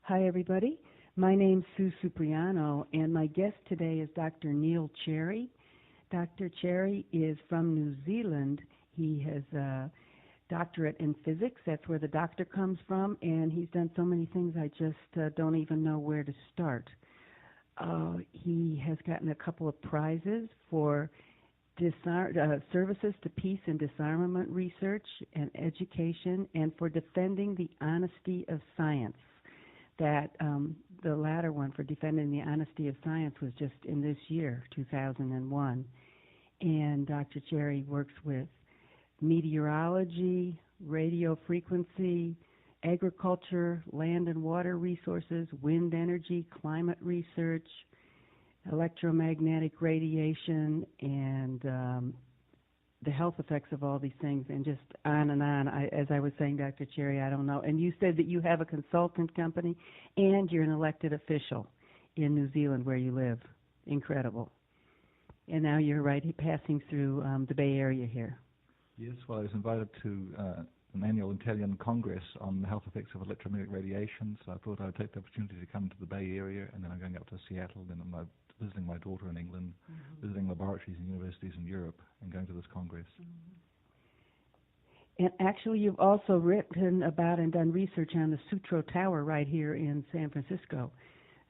Hi, everybody. My name's Sue Cipriano, and my guest today is Dr. Neil Cherry. Dr. Cherry is from New Zealand. He has a doctorate in physics. That's where the doctor comes from, and he's done so many things I just don't even know where to start. He has gotten a couple of prizes for services to peace and disarmament research and education, and for defending the honesty of science. That the latter one, for defending the honesty of science, was just in this year, 2001. And Dr. Cherry works with meteorology, radio frequency, agriculture, land and water resources, wind energy, climate research, electromagnetic radiation, and the health effects of all these things, and just on and on. As I was saying, Dr. Cherry, I don't know. And you said that you have a consultant company and you're an elected official in New Zealand where you live. Incredible. And now you're passing through the Bay Area here. Yes, well, I was invited to an annual Italian Congress on the health effects of electromagnetic radiation, so I thought I would take the opportunity to come to the Bay Area, and then I'm going up to Seattle, then I'm visiting my daughter in England, visiting laboratories and universities in Europe, and going to this Congress. And actually, you've also written about and done research on the Sutro Tower right here in San Francisco.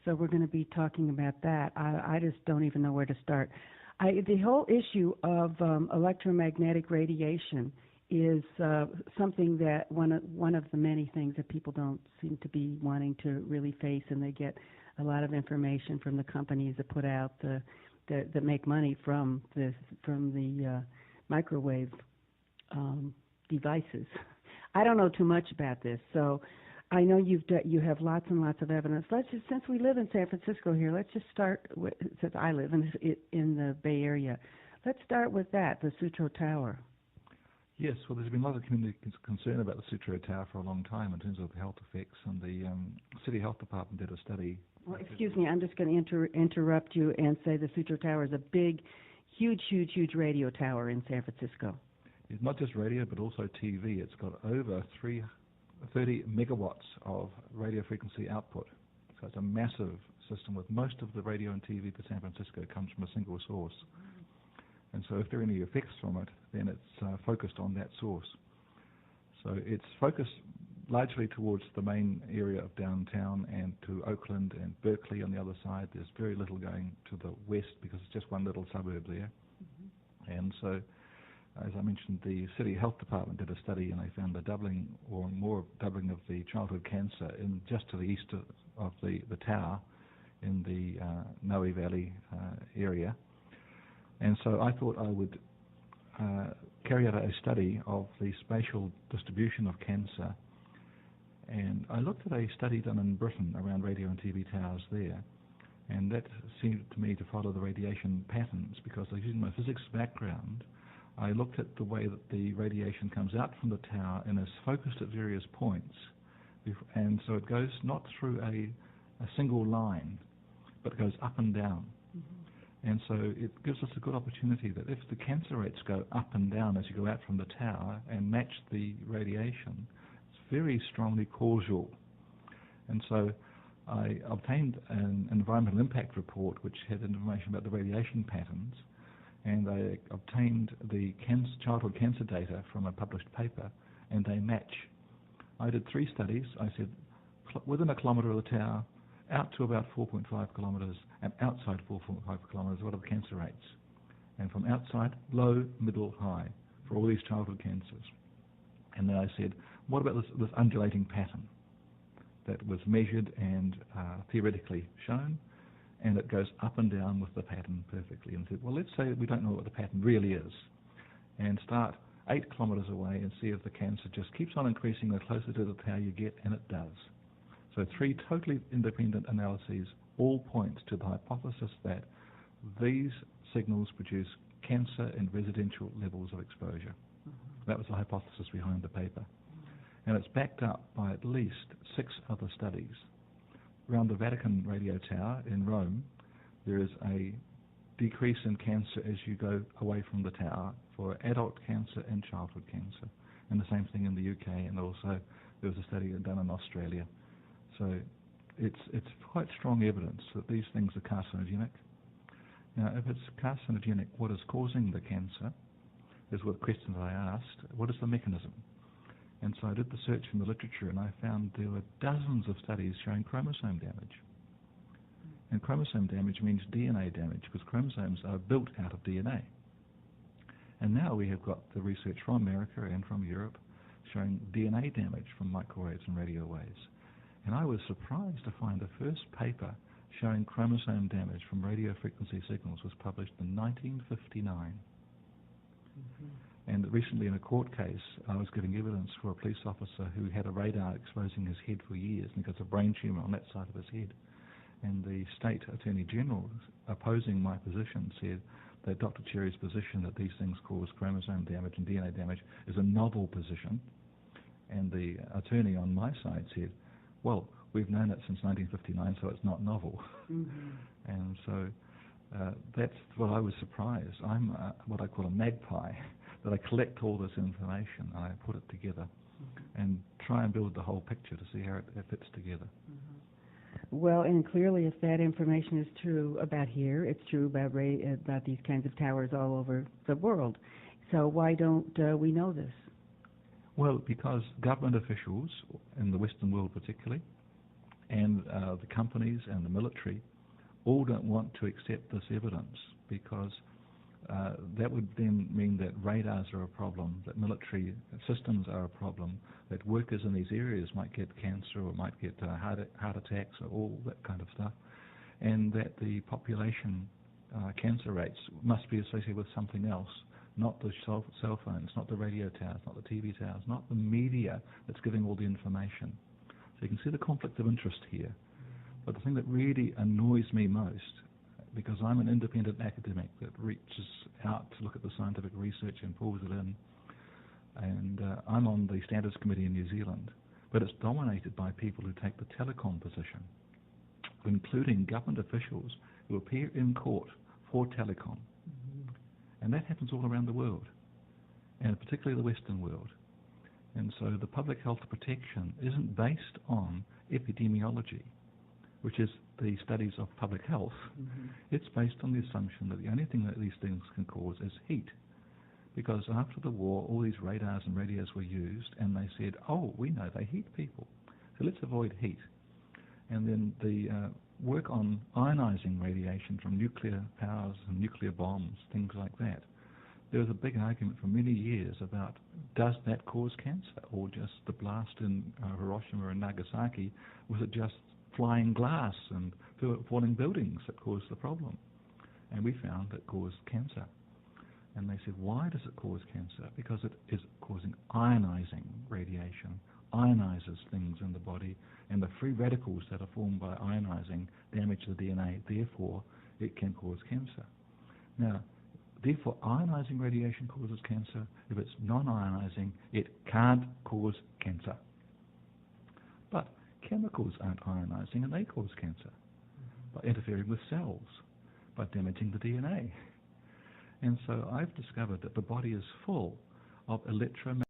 So we're going to be talking about that. I just don't even know where to start. The whole issue of electromagnetic radiation is something that one of the many things that people don't seem to be wanting to really face, and they get a lot of information from the companies that put out that make money from the microwave devices. I don't know too much about this, so I know you have lots and lots of evidence. Since we live in San Francisco here, let's just start with, since I live in the Bay Area, let's start with that, the Sutro Tower. Yes, well, there's been a lot of community concern about the Sutro Tower for a long time in terms of the health effects, and the City Health Department did a study. Well, excuse me, I'm just going to interrupt you and say the Sutro Tower is a big, huge radio tower in San Francisco. It's not just radio, but also TV. It's got over 30 megawatts of radio frequency output. So it's a massive system, with most of the radio and TV for San Francisco comes from a single source. And so if there are any effects from it, then it's focused on that source. So it's focused largely towards the main area of downtown and to Oakland and Berkeley on the other side. There's very little going to the west because it's just one little suburb there. And so, as I mentioned, the City Health Department did a study, and they found a doubling or more doubling of the childhood cancer in just to the east of the tower in the Noe Valley area. And so I thought I would carry out a study of the spatial distribution of cancer. And I looked at a study done in Britain around radio and TV towers there, and that seemed to me to follow the radiation patterns, because using my physics background, I looked at the way that the radiation comes out from the tower and is focused at various points. And so it goes not through a single line, but it goes up and down. And so it gives us a good opportunity that if the cancer rates go up and down as you go out from the tower and match the radiation, it's very strongly causal. And so I obtained an environmental impact report which had information about the radiation patterns, and I obtained the childhood cancer data from a published paper, and they match. I did 3 studies. I said within a kilometre of the tower, out to about 4.5 kilometres, and outside 4.5 kilometres, what are the cancer rates? And from outside, low, middle, high, for all these childhood cancers. And then I said, what about this undulating pattern that was measured and theoretically shown, and it goes up and down with the pattern perfectly? And said, well, let's say we don't know what the pattern really is, and start 8 kilometres away and see if the cancer just keeps on increasing the closer to the tower you get, and it does. So 3 totally independent analyses all point to the hypothesis that these signals produce cancer in residential levels of exposure. That was the hypothesis behind the paper. And it's backed up by at least 6 other studies. Around the Vatican radio tower in Rome, there is a decrease in cancer as you go away from the tower for adult cancer and childhood cancer. And the same thing in the UK, and also there was a study done in Australia. So it's quite strong evidence that these things are carcinogenic. Now, if it's carcinogenic, what is causing the cancer is what questions I asked. What is the mechanism? And so I did the search in the literature, and I found there were dozens of studies showing chromosome damage. And chromosome damage means DNA damage, because chromosomes are built out of DNA. And now we have got the research from America and from Europe showing DNA damage from microwaves and radio waves. And I was surprised to find the first paper showing chromosome damage from radio frequency signals was published in 1959. And recently in a court case, I was giving evidence for a police officer who had a radar exposing his head for years, and he got a brain tumour on that side of his head. And the state attorney general, opposing my position, said that Dr. Cherry's position that these things cause chromosome damage and DNA damage is a novel position. And the attorney on my side said, well, we've known it since 1959, so it's not novel. And so that's what I was surprised. I'm what I call a magpie, that I collect all this information and I put it together and try and build the whole picture to see how it fits together. Well, and clearly if that information is true about here, it's true about these kinds of towers all over the world. So why don't we know this? Well, because government officials, in the Western world particularly, and the companies and the military all don't want to accept this evidence, because that would then mean that radars are a problem, that military systems are a problem, that workers in these areas might get cancer or might get heart attacks or all that kind of stuff, and that the population cancer rates must be associated with something else, not the cell phones, not the radio towers, not the TV towers, not the media that's giving all the information. So you can see the conflict of interest here. But the thing that really annoys me most, because I'm an independent academic that reaches out to look at the scientific research and pulls it in, and I'm on the Standards Committee in New Zealand, but it's dominated by people who take the telecom position, including government officials who appear in court for telecom. And that happens all around the world, and particularly the Western world. And so the public health protection isn't based on epidemiology, which is the studies of public health. It's based on the assumption that the only thing that these things can cause is heat. Because after the war, all these radars and radios were used, and they said, oh, we know they heat people, so let's avoid heat. And then the work on ionizing radiation from nuclear powers and nuclear bombs, things like that. There was a big argument for many years about, does that cause cancer? Or just the blast in Hiroshima and Nagasaki, was it just flying glass and falling buildings that caused the problem? And we found it caused cancer. And they said, why does it cause cancer? Because it is causing ionizing radiation, ionizes things in the body, and the free radicals that are formed by ionizing damage the DNA, therefore it can cause cancer. Now, therefore ionizing radiation causes cancer. If it's non-ionizing, it can't cause cancer. But chemicals aren't ionizing and they cause cancer by interfering with cells, by damaging the DNA. And so I've discovered that the body is full of electromagnetic